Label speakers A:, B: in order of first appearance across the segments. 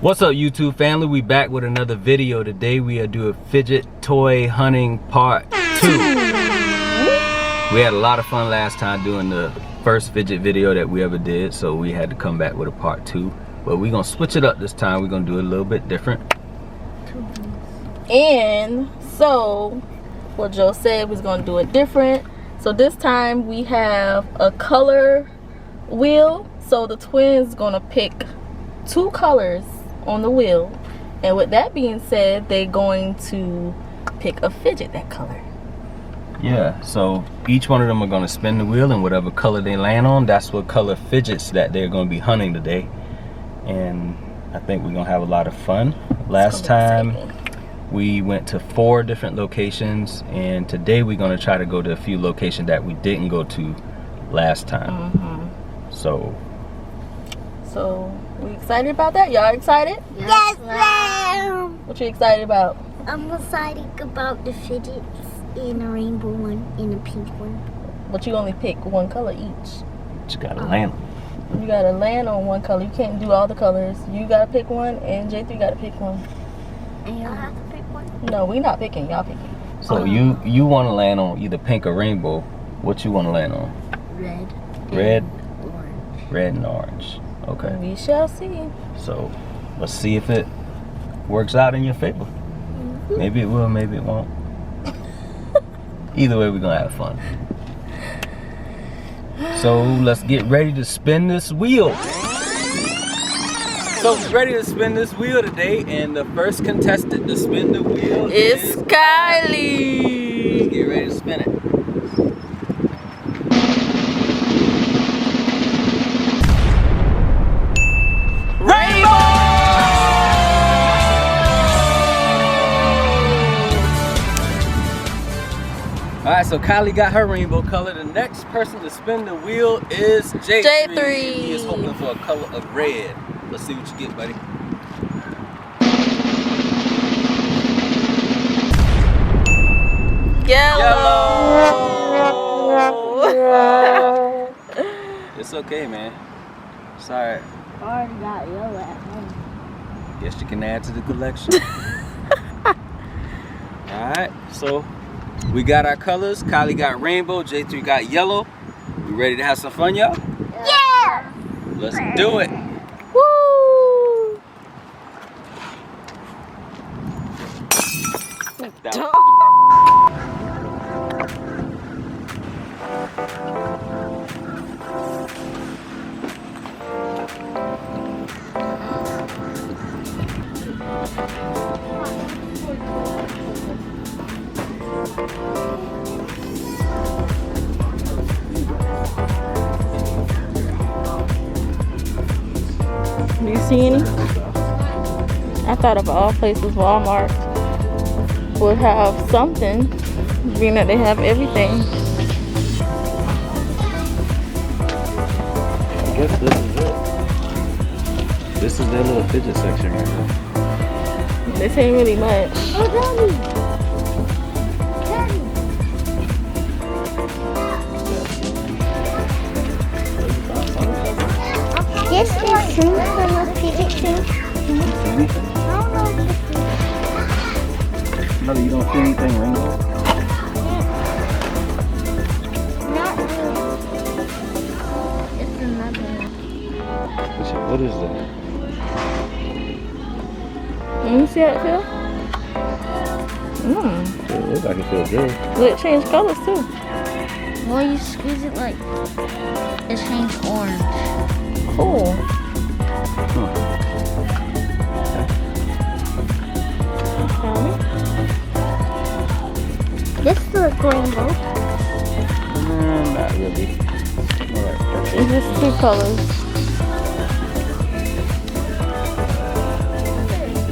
A: What's up, YouTube family? We back with another video. Today we are doing fidget toy hunting part 2. We had a lot of fun last time doing the first fidget video that we ever did, so we had to come back with a part 2. But we're gonna switch it up this time. We're gonna do it a little bit different.
B: And so what Joe said was gonna do it different. So this time we have a color wheel. So the twins gonna pick 2 colors on the wheel, and with that being said, they're going to pick a fidget that color.
A: Yeah, so each one of them are going to spin the wheel, and whatever color they land on, that's what color fidgets that they're going to be hunting today. And I think we're going to have a lot of fun. Last time we went to 4 different locations, and today we're going to try to go to a few locations that we didn't go to last time. So we excited about that? Y'all excited?
C: Yes, ma'am.
B: What you excited about?
C: I'm excited about the fidgets in a rainbow one and a pink one.
B: But you only pick 1 color each.
A: You gotta land.
B: You gotta land on 1 color. You can't do all the colors. You gotta pick 1, and J3 gotta pick 1.
C: And y'all have to pick 1?
B: No, we not picking. Y'all picking.
A: So you want to land on either pink or rainbow. What you want to land on?
C: Red.
A: Red.
C: Orange.
A: Red and orange. Okay.
B: We shall see.
A: So let's see if it works out in your favor. Maybe it will, maybe it won't. Either way, we're gonna have fun. So let's get ready to spin this wheel. So we're ready to spin this wheel today, and the first contestant to spin the wheel
B: is Kylie.
A: Let's get ready to spin it. Alright, so Kylie got her rainbow color. The next person to spin the wheel is J3. He is hoping for a color of red. Let's see what you get, buddy.
B: Yellow.
A: It's okay, man. It's alright.
C: I already got yellow at home.
A: Guess you can add to the collection. Alright, so we got our colors. Kylie got rainbow, J3 got yellow. We ready to have some fun, y'all?
C: Yeah!
A: Let's do it.
B: Woo!
A: That was
B: Do you see any? I thought of all places Walmart would have something, being that they have everything.
A: I guess this is it. This is their little fidget section right now.
B: This ain't really much.
C: Oh, Daddy! This is from a fidget thing.
A: No, you don't see anything rainbow?
C: Not really. It's another one.
A: What is that?
B: Let me see how it feels.
A: It looks like it feels good.
B: Look, it changed colors too.
C: Well, you squeeze it like it changed orange.
B: Cool.
C: This looks rainbow.
A: Not really. Alright.
B: It's just 2 colors.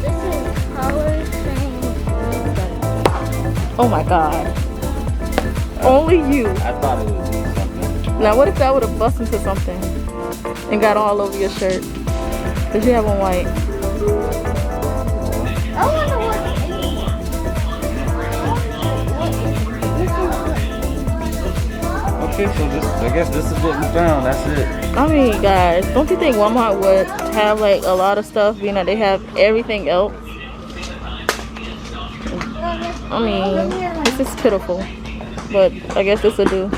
C: This is colors saying
B: Oh my god. Only you.
A: I thought it would be something.
B: Now what if that would have bust into something and got all over your shirt? Cause you have on white.
C: I wonder what this is.
A: Okay, so I guess this is what we found. That's it.
B: I mean, guys, don't you think Walmart would have like a lot of stuff, being that they have everything else? I mean, this is pitiful, but I guess this will do.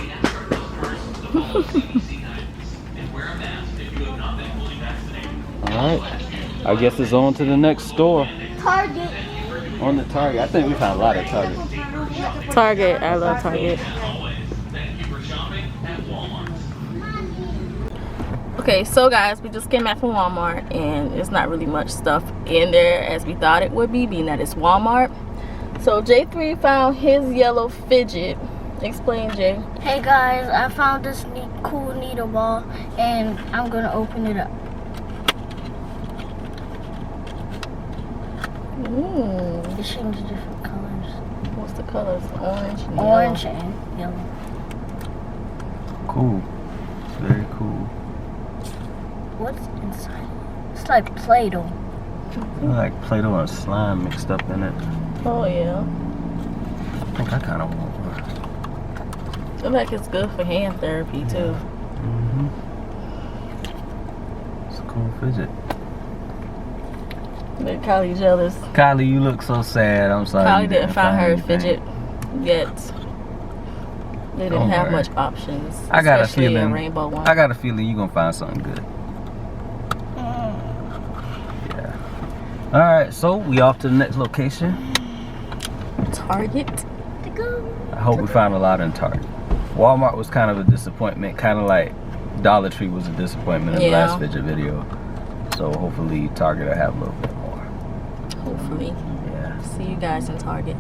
A: Alright, I guess it's on to the next store.
C: Target.
A: On the Target. I think we found a lot of Target.
B: Target, I love Target. Okay, so guys, we just came back from Walmart and it's not really much stuff in there as we thought it would be, being that it's Walmart. So J3 found his yellow fidget. Explain, Jay.
C: Hey guys, I found this cool needle ball and I'm gonna open it up.
B: Ooh.
C: It changes different colors.
B: What's the colors? Orange and
C: Orange
B: yellow.
C: and yellow.
A: Cool. Very cool.
C: What's inside? It's like Play-Doh.
A: Like Play-Doh and slime mixed up in it.
B: Oh yeah.
A: I think I kind of want one.
B: I feel like it's good for hand therapy too.
A: It's a cool fidget.
B: But Kylie jealous.
A: Kylie, you look so sad. I'm sorry.
B: Kylie didn't find her fidget
A: anything.
B: yet. They didn't
A: Don't
B: have
A: worry.
B: much options.
A: I got a
B: especially
A: feeling.
B: a rainbow one.
A: I got a feeling you're gonna find something good. Yeah. All right, so we off to the next location.
B: Target.
C: To go.
A: I hope we find a lot in Target. Walmart was kind of a disappointment, kind of like Dollar Tree was a disappointment in the last fidget video. So hopefully Target will have a little bit more.
B: Hopefully.
A: Yeah.
B: See you guys in Target.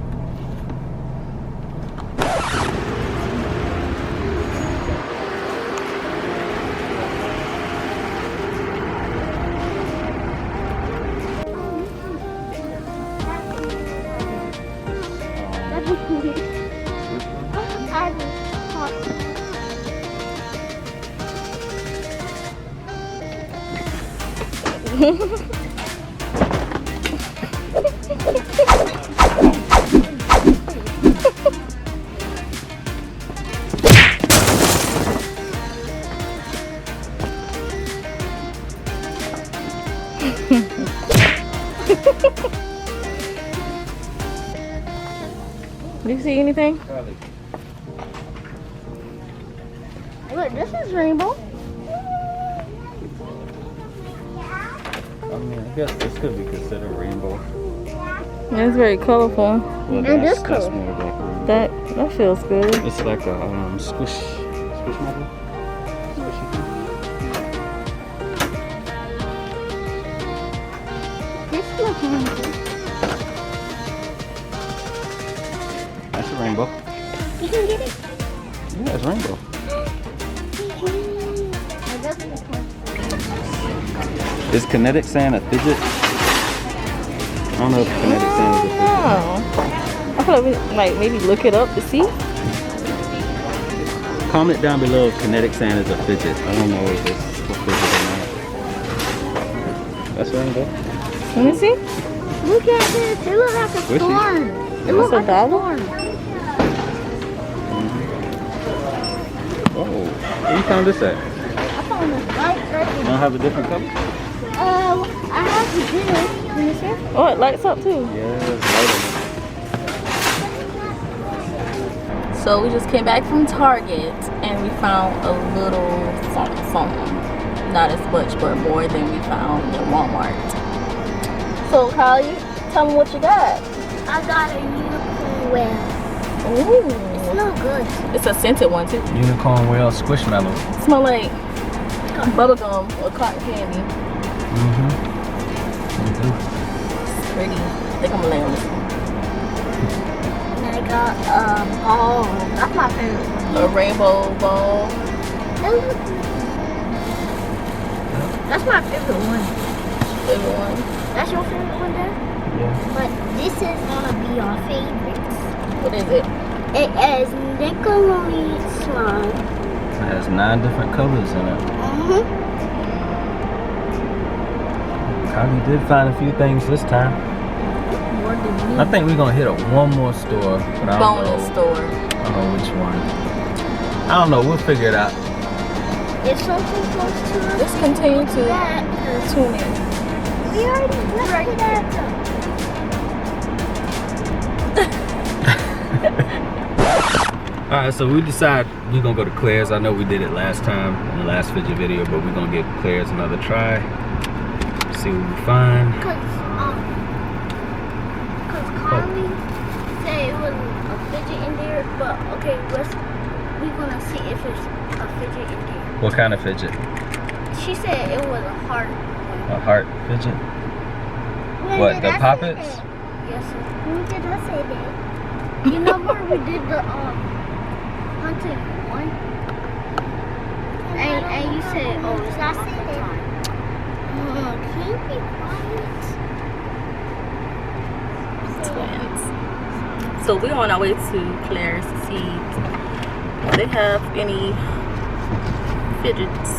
B: Do you see anything?
C: Look, this is rainbow.
A: I mean, I guess this could be considered rainbow.
B: It's very colorful.
A: Well,
C: this
A: that's
C: color.
A: more like rainbow.
B: That feels good.
A: It's like a squishmallow.
C: This looks rainbow.
A: That's a rainbow.
C: You can get it.
A: Yeah, it's rainbow. Is kinetic sand a fidget? I don't know if kinetic sand is a fidget.
B: Oh. I feel like we might maybe look it up to see.
A: Comment down below if kinetic sand is a fidget. I don't know if it's a fidget or not. That's rainbow.
B: Let me see.
C: Look at this. It looks like a
A: Squishy.
C: storm. It looks
B: a
C: like a
B: dollar?
C: storm.
A: Oh, where you found this at?
C: I found this light right
A: You don't have a different color?
C: I have to do it. Can you see?
B: Oh, it lights up too.
A: Yeah, it's lighter.
B: So we just came back from Target and we found a little something. Not as much, but more than we found in Walmart. So Kylie, tell me what you got.
C: I got a unicorn whale.
B: Ooh.
C: It's no good.
B: It's a scented one too.
A: Unicorn whale squishmallow.
B: It smells like bubblegum or cotton candy.
A: Mm-hmm.
B: It's pretty. I think I'm gonna lay on this one.
C: And I got a ball. That's my favorite one.
B: A rainbow ball.
C: That's my favorite one.
B: Favorite one.
C: That's your favorite one there?
A: Yeah.
C: But this is gonna be our favorites.
B: What is it?
C: It is Nickelodeon Slime.
A: It has 9 different colors in it. Kylie did find a few things this time.
C: More than me.
A: I think we're gonna hit one more store, but I don't
B: Bonus
A: know.
B: store.
A: I don't know which one. I don't know. We'll figure it out.
C: If something close to us,
B: Just continue to
C: that,
B: tune in.
C: we already looked at that.
A: Alright, so we decided we're gonna go to Claire's. I know we did it last time in the last fidget video, but we're gonna give Claire's another try. See what we find.
C: Cause Carly said it was a fidget in there, but okay, we're gonna see if it's a fidget in there.
A: What kind of fidget?
C: She said it was a heart.
A: A heart fidget?
C: When
A: What,
C: did
A: the
C: I say
A: poppets?
C: that? Yes, sir. When did I say that? You know where we did the hunting one? And you said, oh, it's not the time. Can you be quiet?
B: Twins. So we're on our way to Claire's to see if they have any fidgets.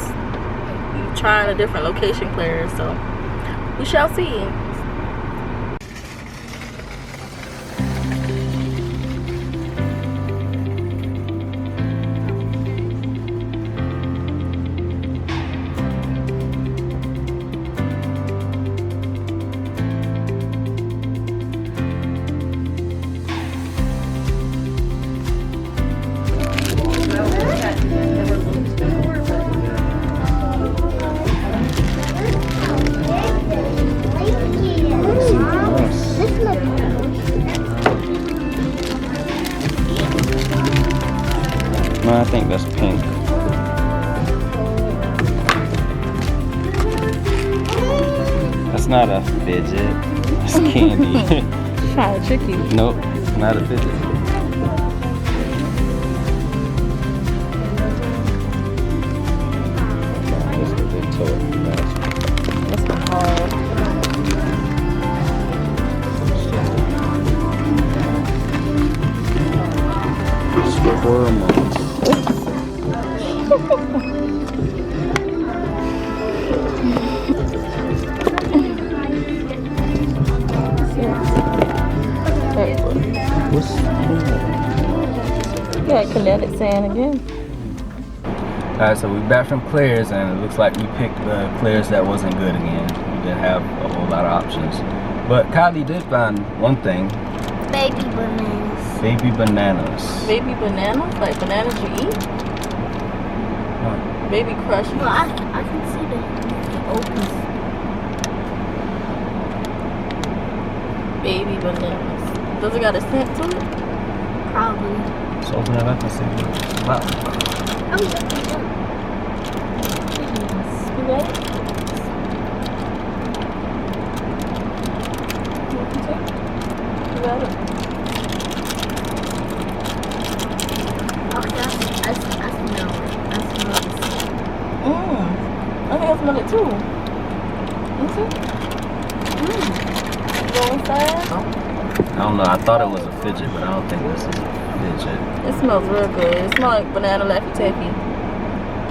B: We're trying a different location, Claire, so we shall see.
A: No, I think that's pink. That's not a fidget. That's candy.
B: Trying to trick you.
A: Nope, not a fidget. That's what they told me last week.
B: This one hard.
A: Squirmos. What's
B: Yeah, kinetic sand again.
A: Alright, so we're back from Claire's and it looks like we picked the Claire's that wasn't good again. We didn't have a whole lot of options. But Kylie did find one thing.
C: Baby bananas.
A: Baby bananas.
B: Baby bananas? Like bananas you eat? Baby crushes.
C: Well, I can see the opens.
B: Baby bananas. Does it got a scent to it?
C: Probably.
A: Let's open it up and see what it's about.
C: I'm looking up.
B: You ready? You ready?
C: Okay, I smell it. I smell it.
B: I think I smell it too. You too? Go inside.
A: I don't know, I thought it was a fidget, but I don't think this is a fidget.
B: It smells real good. It smells like banana Laffy Taffy.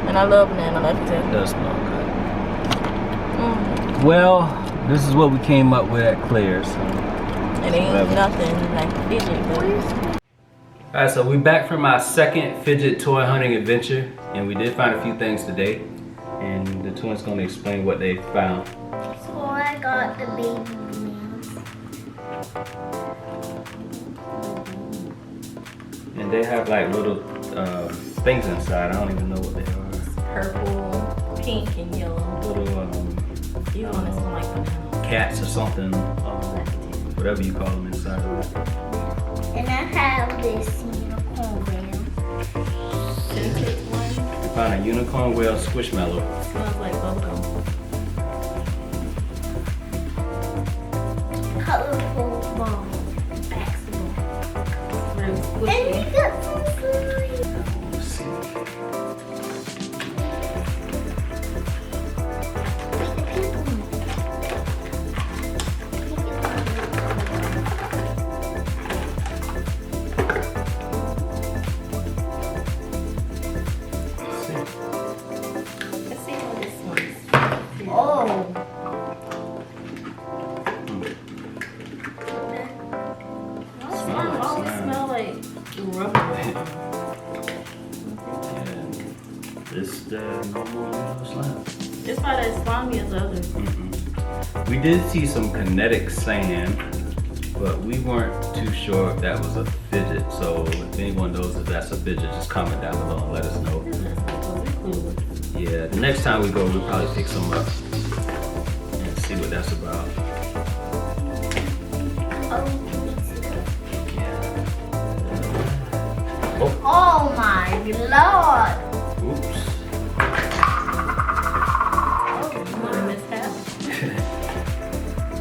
B: And I love banana Laffy
A: It
B: Taffy.
A: does smell good. Well, this is what we came up with at Claire's. So.
B: It ain't nothing like fidget, but
A: Alright, so we're back from our second fidget toy hunting adventure, and we did find a few things today, and the twins gonna explain what they found.
C: So I got the baby bananas.
A: And they have like little things inside. I don't even know what they are.
B: purple, pink, and yellow.
A: Little
B: These ones smell like banana.
A: cats or something, whatever you call them inside of it.
C: And I have this unicorn whale.
B: Scented one.
A: We found a unicorn whale squishmallow.
B: Smells like bubblegum.
C: Colorful ball. Basketball.
B: Really
C: And
B: squishy.
C: you got some slime.
A: Let's see.
B: Let's see how this smells.
C: Oh.
A: Smell like slime.
B: Smell like rubber.
A: And this the normal slime.
B: It's not as slimy as others.
A: We did see some kinetic sand, but we weren't too sure if that was a fidget. So if anyone knows if that's a fidget, just comment down below and let us know. Yeah, the next time we go, we'll probably pick some up and see what that's about.
C: Oh my lord!
A: Oops.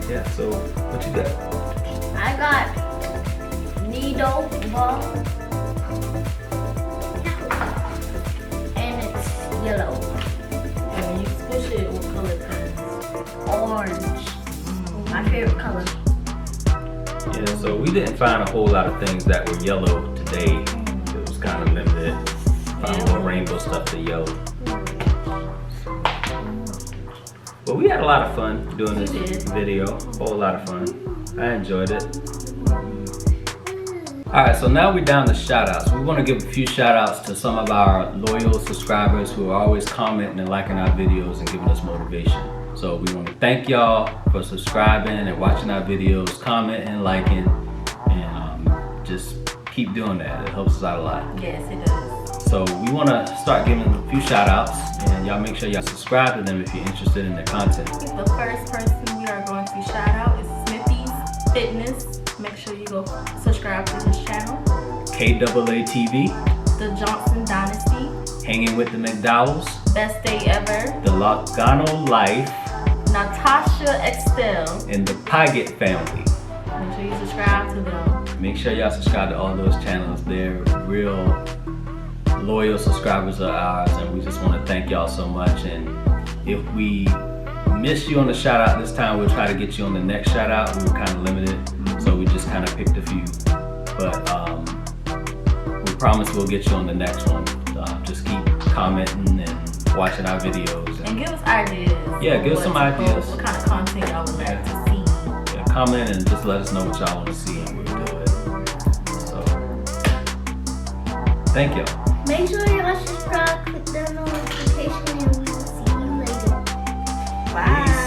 A: Yeah, so what you got?
C: I got needle ball and it's yellow.
B: And when you squish it, what color turns?
C: Orange. My favorite color.
A: Yeah, so we didn't find a whole lot of things that were yellow today. It was kind of limited. Found more rainbow stuff than yellow. But we had a lot of fun doing this video. Whole lot of fun. I enjoyed it. Alright, so now we're down to shout outs. We want to give a few shout outs to some of our loyal subscribers who are always commenting and liking our videos and giving us motivation. So we want to thank y'all for subscribing and watching our videos, commenting, liking, and just keep doing that. It helps us out a lot.
B: Yes, it does.
A: So we want to start giving a few shout outs, and y'all make sure y'all subscribe to them if you're interested in their content.
B: The first person we are going to shout out is Smithy's Fitness. Make sure you go subscribe to his channel.
A: KAA TV,
B: The Johnson Dynasty,
A: Hanging with the McDowells,
B: Best Day Ever,
A: The Logano Life,
B: Natasha Excel.
A: and the FIDGET family.
B: Make sure you subscribe to them.
A: Make sure y'all subscribe to all those channels. They're real loyal subscribers of ours, and we just want to thank y'all so much. And if we miss you on the shout out this time, we'll try to get you on the next shout out. We were kind of limited, so we just kind of picked a few, but we promise we'll get you on the next one. Just keep commenting and watching our videos
B: and give us ideas.
A: Yeah, give us some ideas.
B: What kind of content y'all would like to see.
A: Yeah, comment and just let us know what y'all want to see, and we'll do it. So thank y'all.
C: Make sure y'all subscribe, click the notification, and we will see you later.
B: Bye.